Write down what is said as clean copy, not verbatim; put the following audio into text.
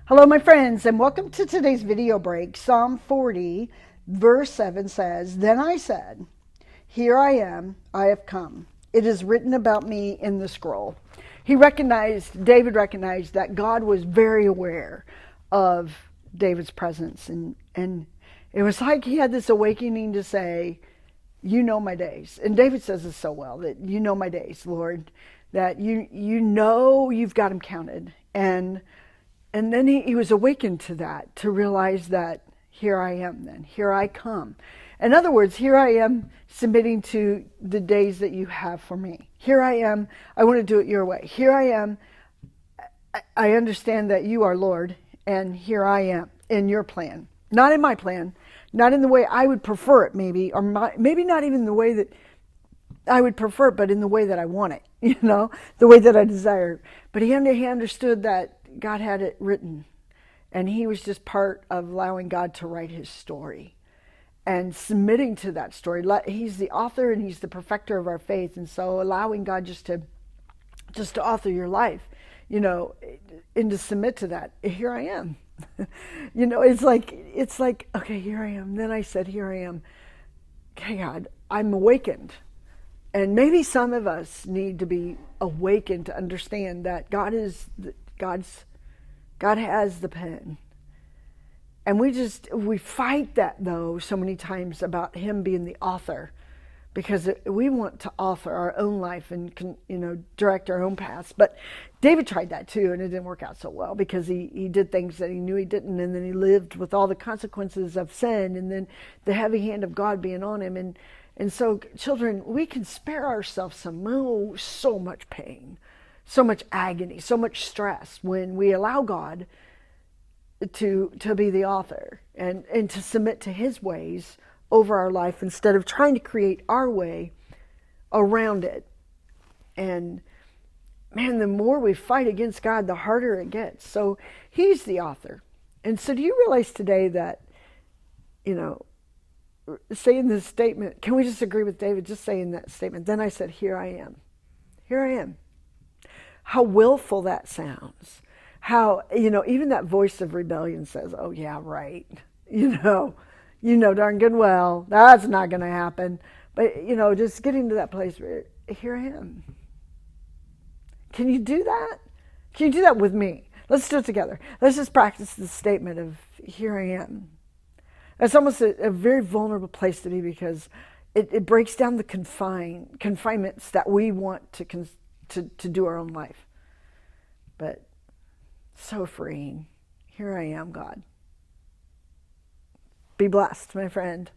Hello, my friends, and welcome to today's video break. Psalm 40, verse 7 says, Then I said, Here I am, I have come. It is written about me in the scroll. David recognized that God was very aware of David's presence. And it was like he had this awakening to say, You know my days. And David says this so well, that you know my days, Lord, that you know you've got them counted. And then he was awakened to that, to realize that here I am then, here I come. In other words, here I am submitting to the days that you have for me. Here I am, I want to do it your way. Here I am, I understand that you are Lord, and here I am in your plan. Not in my plan, not in the way I would prefer it maybe, or maybe not even the way that I would prefer it, but in the way that I want it, the way that I desire. But he understood that God had it written, and he was just part of allowing God to write his story and submitting to that story. He's the author and he's the perfecter of our faith, and so allowing God just to author your life, and to submit to that. Here I am. It's like, okay, here I am. Then I said, here I am. Okay, God, I'm awakened. And maybe some of us need to be awakened to understand that God has the pen. And we fight that, though, so many times about him being the author, because we want to author our own life and direct our own paths. But David tried that too, and it didn't work out so well, because he did things that he knew he didn't, and then he lived with all the consequences of sin, and then the heavy hand of God being on him. And so, children, we can spare ourselves so much pain, so much agony, so much stress when we allow God to be the author and to submit to his ways over our life, instead of trying to create our way around it. And man, the more we fight against God, the harder it gets. So he's the author. And so do you realize today that, saying this statement, can we just agree with David just saying that statement? Then I said, here I am. Here I am. How willful that sounds. How, even that voice of rebellion says, oh yeah, right. Darn good well, that's not going to happen. But, just getting to that place where, here I am. Can you do that? Can you do that with me? Let's do it together. Let's just practice the statement of, here I am. It's almost a very vulnerable place to be, because it breaks down the confinements that we want to do our own life. But so freeing. Here I am, God. Be blessed, my friend.